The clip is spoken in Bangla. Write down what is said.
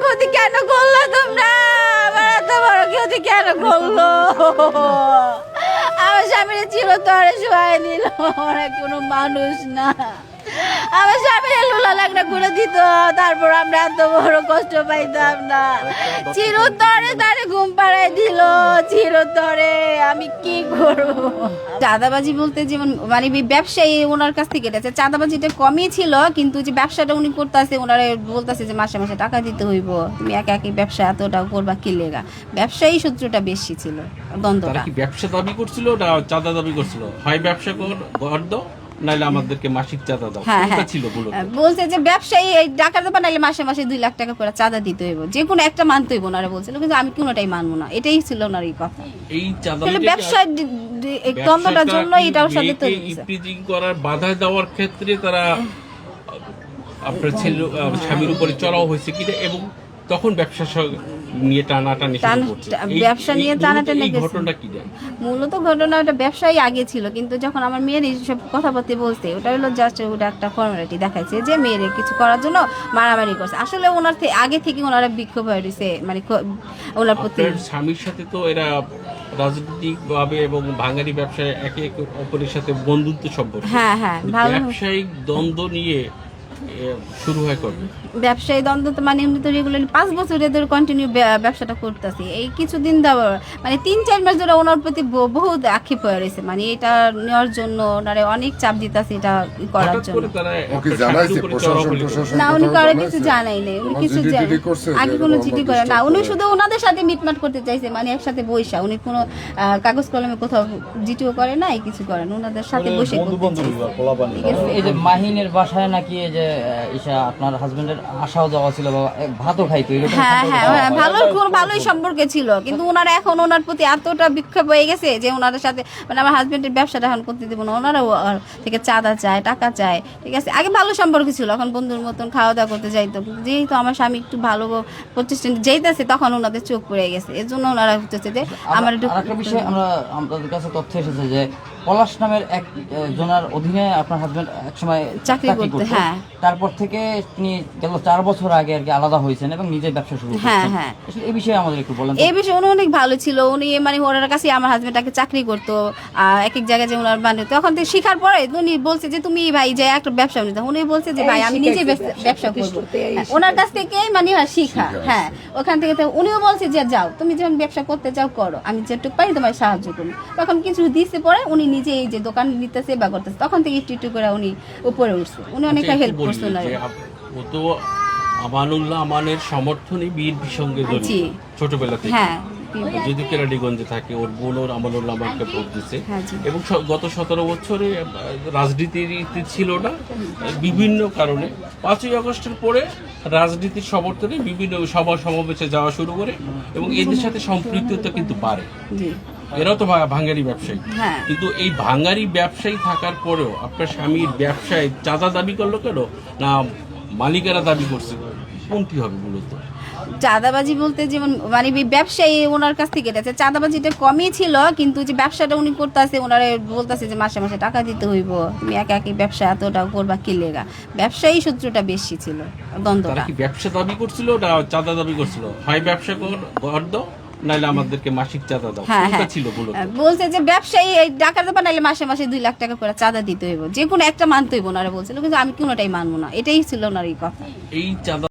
ক্ষতি কেন করলো তোমরা? আমার এত বড় ক্ষতি কেন করলো? আমার স্বামীর ছিল তরে শোয়াই নিল, ওরা কোনো মানুষ না। আমার স্বামীর লুলা লাগনা করে দিত, তারপর আমরা এত বড় কষ্ট পাইতাম না। চিরতরে তারে ঘুম পাড়াই দিল, চিরতরে আমি কি করব? চাঁদাবাজি বলতে যেমন মানে ব্যবসায়ী ওনার কাছ থেকে গেছে, চাঁদাবাজিটা কমই ছিল, কিন্তু যে ব্যবসাটা উনি করতেছে, ওনারা বলতেছে যে মাসে মাসে টাকা দিতে হইব, তুমি একা একই ব্যবসা এতটা করবা কি লেগা? ব্যবসায়ী সূত্রটা বেশি ছিল দ্বন্দ্বটা। তারা কি ব্যবসা দাবি করছিল না চাঁদা দাবি করছিল? হয় ব্যবসা কর দাও, নাইলে আমাদেরকে মাসিক চাঁদা দাও, কোনটা ছিল মূলত? বলছে যে ব্যবসায়ী টাকা দেবা, নাইলে মাসে মাসে 2 লাখ টাকা করে চাঁদা দিতে হইব, যে কোনো একটা মানতে হইব ওনারা বলছিল, কিন্তু আমি কোনোটাই মানবো না, এটাই ছিল ওনার এই কথা। এই চাঁদা ব্যবসার দ্বন্দ্বটার জন্য এটার সাথে তৈরি ইপ্রিজিং করার বাধা দেওয়ার ক্ষেত্রে তারা আপনার ছেলে স্বামীর উপরে চড়াও হয়েছে কিনা, এবং তখন ব্যবসা নিয়ে টানাটানি শুরু করছে। ব্যবসা নিয়ে টানাটানি এই ঘটনাটা কি জানেন? মূলত ঘটনাটা ব্যবসায়ী আগে ছিল, কিন্তু যখন আমার মেয়ের এইসব কথাবার্তা বলছে, ওটা হলো জাস্ট ওটা একটা ফর্মালিটি দেখাইছে যে মেয়ের কিছু করার জন্য মারামারি করছে। আসলে ওনার আগে থেকে ওনারা বিক্ষোভ হয়ে রয়েছে, মানে ওনার প্রতি। স্বামীর সাথে তো এরা রাজনৈতিকভাবে এবং ভাঙারি ব্যবসায় একে অপরের সাথে বন্ধুত্ব সম্পর্ক। হ্যাঁ হ্যাঁ, ভালো। ব্যবসায়িক দ্বন্দ্ব নিয়ে শুরু হয় কবে? ব্যবসায়ী দ্বন্দ্ব তো মানে এমনি তো রেগুলার 5 বছর ধরে কন্টিনিউ ব্যবসাটা করতেছি। এই কিছুদিন ধরে মানে 3-4 মাস ধরে ওনার প্রতি বহুত আক্ষেপ হয়ে রয়েছে, মানে এটা নেওয়ার জন্য ওনারে অনেক চাপ দিতেছে, এটা করার জন্য। না, উনি করে কিছু জানাই নেই, উনি কিছু আগে কোনো চিঠি করে না, উনি শুধু ওনাদের সাথে মিটমাট করতে চাইছে, মানে একসাথে বৈশা। উনি কোনো কাগজ কলমে কোথাও জিটিও করে না, এই কিছু করে না, ওনাদের সাথে বসে করতে চাইছে। এই যে মাহিনের বাসায় নাকি এই যে ঈশা আপনার হাজবেন্ডের আশাও যাওয়া ছিল, বা ভাতও খাইতো, হ্যাঁ হ্যাঁ, ভালোই সম্পর্কে ছিল, কিন্তু ওনারা এখন ওনার প্রতি এতটা বিক্ষোভ হয়ে গেছে যে ওনাদের সাথে মানে আমার হাজবেন্ডের ব্যবসাটা এখন করতে দেবো না, ওনারাও থেকে চাঁদা চায়, টাকা চায়। ঠিক আছে, আগে ভালো সম্পর্ক ছিল, এখন বন্ধুর মতন খাওয়া দাওয়া করতে যাইতো, যেহেতু আমার স্বামী একটু ভালো প্রতিষ্ঠানে যাইতেছে, তখন ওনাদের চোখ পড়ে গেছে, এর জন্য ওনারা হচ্ছে যে আমার একটু। আরেকটা বিষয় আমাদের কাছে তথ্য এসেছে যে পলাশ নামের এক জনের অধীনে আপনার হাজবেন্ড একসময় চাকরি করতে, হ্যাঁ, তারপর থেকে তিনি গেল 4 বছর আগে আর কি আলাদা হয়েছেন এবং নিজের ব্যবসা শুরু করেছেন। হ্যাঁ হ্যাঁ, এই বিষয়ে আমাদের একটু বলেন। এই বিষয়ে উনি অনেক ভালো ছিল, উনি মানে ওনার কাছে আমার হাজবেন্ডটাকে চাকরি করতো, এক এক জায়গায় যে ওনার বানিয়ে, তখন থেকে শিখার পরে উনি বলছে যে তুমি ভাই যে একটা ব্যবসা নিতে, উনি বলছে যে ভাই আমি নিজে ব্যবসা করবো, ওনার কাছ থেকে মানে শিখা। হ্যাঁ, ওখান থেকে উনিও বলছে যে যাও, তুমি যখন ব্যবসা করতে চাও করো, আমি যেটুকু পারি তোমার সাহায্য করবো। তখন কিছু দিচ্ছে, পরে উনি নিজে এই যে দোকান নিতেছে বা করতেছে, তখন থেকে একটু একটু করে উনি উপরে উঠছে, উনি অনেকটা হেল্প করছে। ও তো আমানুল্লাহ আমানের সমর্থনে বিএনপির সঙ্গে জড়িত ছোটবেলা থেকে। হ্যাঁ, যদি কেরানীগঞ্জে থাকে, ওর বোন ওর আমানুল্লাহ আমাকে ভোট দিচ্ছে, এবং গত 17 বছরে রাজনীতির ছিল না বিভিন্ন কারণে। 5ই আগস্টের পরে রাজনীতির সমর্থনে বিভিন্ন সভা সমাবেশে যাওয়া শুরু করে, এবং এদের সাথে সম্পৃক্ততা কিন্তু বাড়ে। এরাও তো ভাঙ্গারি ব্যবসায়ী, কিন্তু এই ভাঙ্গারি ব্যবসায়ী থাকার পরেও আপনার স্বামীর ব্যবসায় চাঁদা দাবি করলো কেন, না মালিকেরা দাবি করছে, কোনটি হবে মূলত? চাঁদাবাজি বলতে যেমন মানে ব্যবসায়ী ওনার কাছ থেকে গেছে, চাঁদাবাজিটা কমই ছিল, কিন্তু যে ব্যবসাটা উনি করতেছে, ওনারা বলতেছে যে মাসে মাসে টাকা দিতে হইব, তুমি একা একই ব্যবসা এতটা করবা কি লেগা? ব্যবসায়ী সূত্রটা বেশি ছিল দ্বন্দ্বটা। তারা কি ব্যবসা দাবি করছিল না চাঁদা দাবি করছিল? হয় ব্যবসা কর দাও, নাইলে আমাদেরকে মাসিক চাঁদা দাও, কোনটা ছিল মূলত? বলছে যে ব্যবসায়ী টাকা দেবা, নাইলে মাসে মাসে 2 লাখ টাকা করে চাঁদা দিতে হইব, যে কোনো একটা মানতে হইব ওনারা বলছিল, কিন্তু আমি কোনোটাই মানবো না, এটাই ছিল ওনার এই কথা। এই চাঁদা